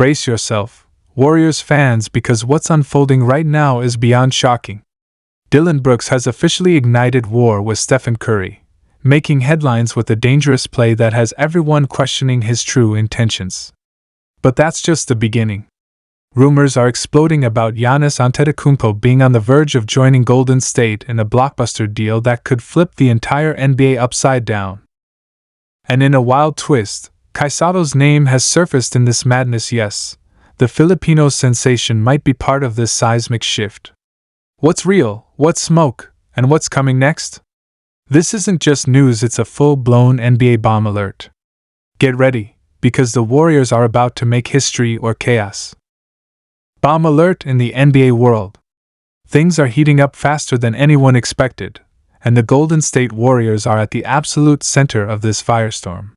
Brace yourself, Warriors fans, because what's unfolding right now is beyond shocking. Dillon Brooks has officially ignited war with Steph Curry, making headlines with a dangerous play that has everyone questioning his true intentions. But that's just the beginning. Rumors are exploding about Giannis Antetokounmpo being on the verge of joining Golden State in a blockbuster deal that could flip the entire NBA upside down. And in a wild twist, Kai Sotto's name has surfaced in this madness. Yes, the Filipino sensation might be part of this seismic shift. What's real, what's smoke, and what's coming next? This isn't just news, it's a full-blown NBA bomb alert. Get ready, because the Warriors are about to make history or chaos. Bomb alert in the NBA world. Things are heating up faster than anyone expected, and the Golden State Warriors are at the absolute center of this firestorm.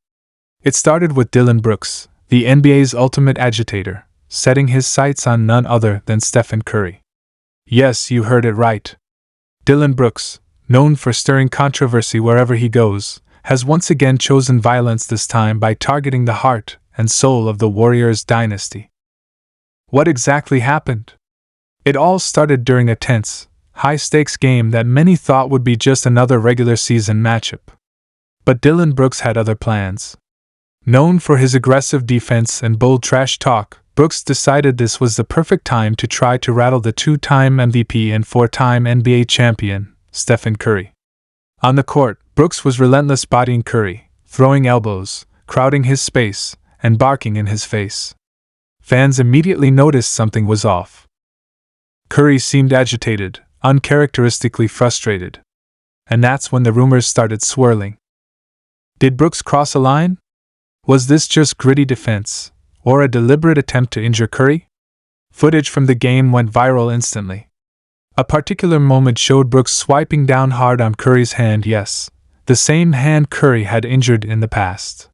It started with Dillon Brooks, the NBA's ultimate agitator, setting his sights on none other than Steph Curry. Yes, you heard it right. Dillon Brooks, known for stirring controversy wherever he goes, has once again chosen violence, this time by targeting the heart and soul of the Warriors dynasty. What exactly happened? It all started during a tense, high-stakes game that many thought would be just another regular season matchup. But Dillon Brooks had other plans. Known for his aggressive defense and bold trash talk, Brooks decided this was the perfect time to try to rattle the two-time MVP and four-time NBA champion, Steph Curry. On the court, Brooks was relentless, bodying Curry, throwing elbows, crowding his space, and barking in his face. Fans immediately noticed something was off. Curry seemed agitated, uncharacteristically frustrated. And that's when the rumors started swirling. Did Brooks cross a line? Was this just gritty defense, or a deliberate attempt to injure Curry? Footage from the game went viral instantly. A particular moment showed Brooks swiping down hard on Curry's hand, yes, the same hand Curry had injured in the past.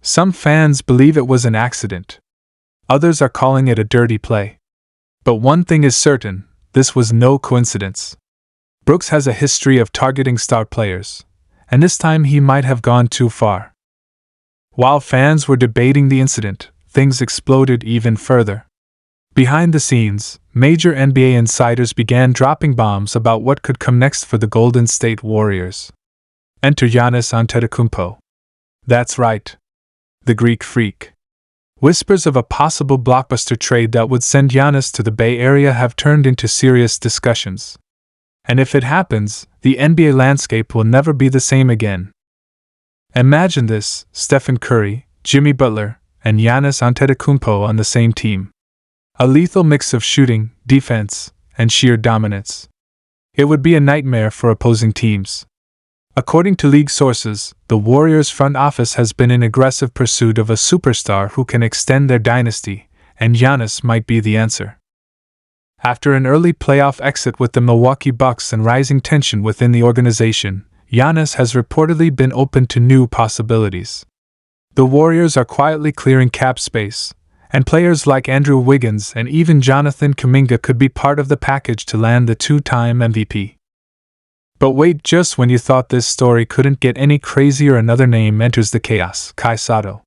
Some fans believe it was an accident. Others are calling it a dirty play. But one thing is certain, this was no coincidence. Brooks has a history of targeting star players, and this time he might have gone too far. While fans were debating the incident, things exploded even further. Behind the scenes, major NBA insiders began dropping bombs about what could come next for the Golden State Warriors. Enter Giannis Antetokounmpo. That's right. The Greek Freak. Whispers of a possible blockbuster trade that would send Giannis to the Bay Area have turned into serious discussions. And if it happens, the NBA landscape will never be the same again. Imagine this: Steph Curry, Jimmy Butler, and Giannis Antetokounmpo on the same team. A lethal mix of shooting, defense, and sheer dominance. It would be a nightmare for opposing teams. According to league sources, the Warriors' front office has been in aggressive pursuit of a superstar who can extend their dynasty, and Giannis might be the answer. After an early playoff exit with the Milwaukee Bucks and rising tension within the organization, Giannis has reportedly been open to new possibilities. The Warriors are quietly clearing cap space, and players like Andrew Wiggins and even Jonathan Kuminga could be part of the package to land the two-time MVP. But wait, just when you thought this story couldn't get any crazier, another name enters the chaos: Kai Sotto.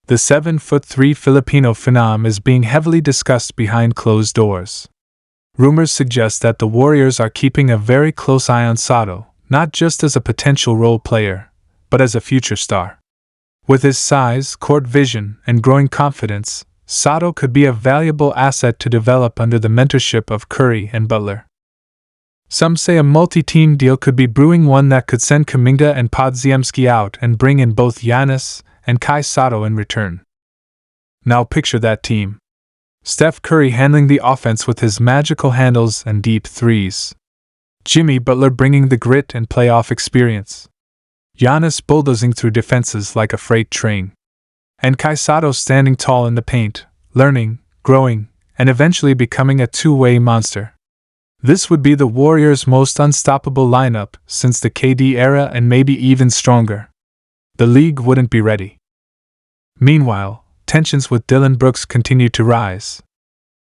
The 7'3" Filipino phenom is being heavily discussed behind closed doors. Rumors suggest that the Warriors are keeping a very close eye on Sotto, not just as a potential role player, but as a future star. With his size, court vision, and growing confidence, Sotto could be a valuable asset to develop under the mentorship of Curry and Butler. Some say a multi-team deal could be brewing, one that could send Kuminga and Podziemski out and bring in both Giannis and Kai Sotto in return. Now picture that team. Steph Curry handling the offense with his magical handles and deep threes. Jimmy Butler bringing the grit and playoff experience. Giannis bulldozing through defenses like a freight train. And Kai Sotto standing tall in the paint, learning, growing, and eventually becoming a two-way monster. This would be the Warriors' most unstoppable lineup since the KD era, and maybe even stronger. The league wouldn't be ready. Meanwhile, tensions with Dillon Brooks continued to rise.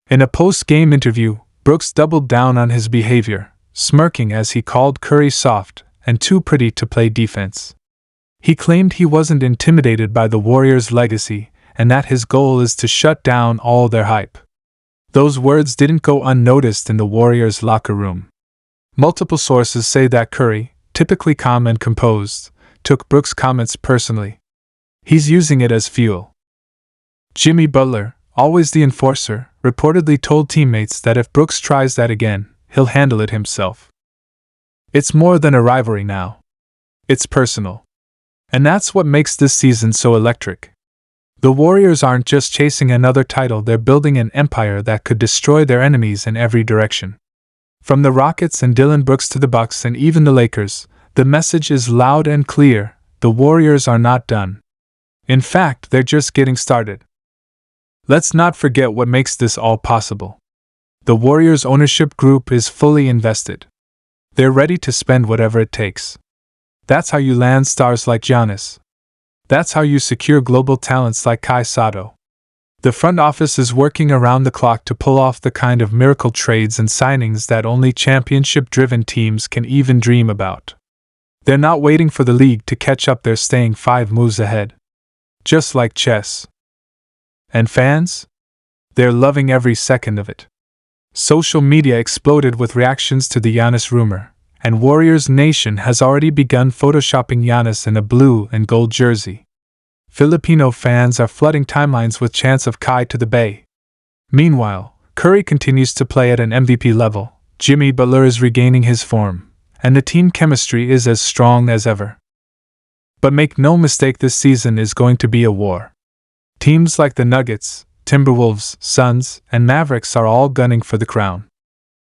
In a post-game interview, Brooks doubled down on his behavior, smirking as he called Curry soft and too pretty to play defense. He claimed he wasn't intimidated by the Warriors' legacy, and that his goal is to shut down all their hype. Those words didn't go unnoticed in the Warriors' locker room. Multiple sources say that Curry, typically calm and composed, took Brooks' comments personally. He's using it as fuel. Jimmy Butler, always the enforcer, reportedly told teammates that if Brooks tries that again, he'll handle it himself. It's more than a rivalry now. It's personal. And that's what makes this season so electric. The Warriors aren't just chasing another title, they're building an empire that could destroy their enemies in every direction. From the Rockets and Dillon Brooks to the Bucks and even the Lakers, the message is loud and clear: the Warriors are not done. In fact, they're just getting started. Let's not forget what makes this all possible. The Warriors' ownership group is fully invested. They're ready to spend whatever it takes. That's how you land stars like Giannis. That's how you secure global talents like Kai Sotto. The front office is working around the clock to pull off the kind of miracle trades and signings that only championship-driven teams can even dream about. They're not waiting for the league to catch up, they're staying 5 moves ahead. Just like chess. And fans? They're loving every second of it. Social media exploded with reactions to the Giannis rumor, and Warriors Nation has already begun photoshopping Giannis in a blue and gold jersey. Filipino fans are flooding timelines with chants of Kai to the Bay. Meanwhile, Curry continues to play at an MVP level, Jimmy Butler is regaining his form, and the team chemistry is as strong as ever. But make no mistake, this season is going to be a war. Teams like the Nuggets, Timberwolves, Suns, and Mavericks are all gunning for the crown.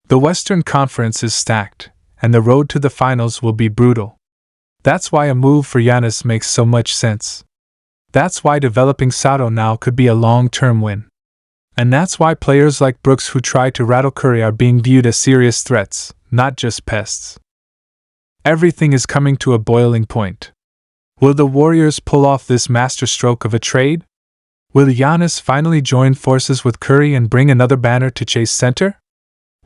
The Western Conference is stacked, and the road to the finals will be brutal. That's why a move for Giannis makes so much sense. That's why developing Sotto now could be a long-term win. And that's why players like Brooks who try to rattle Curry are being viewed as serious threats, not just pests. Everything is coming to a boiling point. Will the Warriors pull off this masterstroke of a trade? Will Giannis finally join forces with Curry and bring another banner to chase center?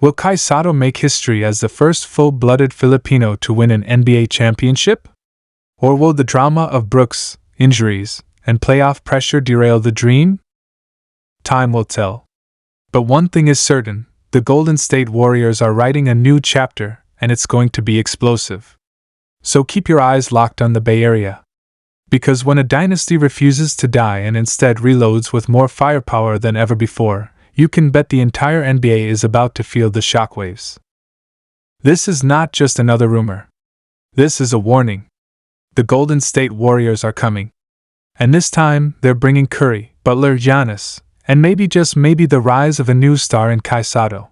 Will Kai Sotto make history as the first full-blooded Filipino to win an NBA championship? Or will the drama of Brooks, injuries, and playoff pressure derail the dream? Time will tell. But one thing is certain, the Golden State Warriors are writing a new chapter, and it's going to be explosive. So keep your eyes locked on the Bay Area. Because when a dynasty refuses to die and instead reloads with more firepower than ever before, you can bet the entire NBA is about to feel the shockwaves. This is not just another rumor. This is a warning. The Golden State Warriors are coming. And this time, they're bringing Curry, Butler, Giannis, and maybe just maybe the rise of a new star in Kai Sotto.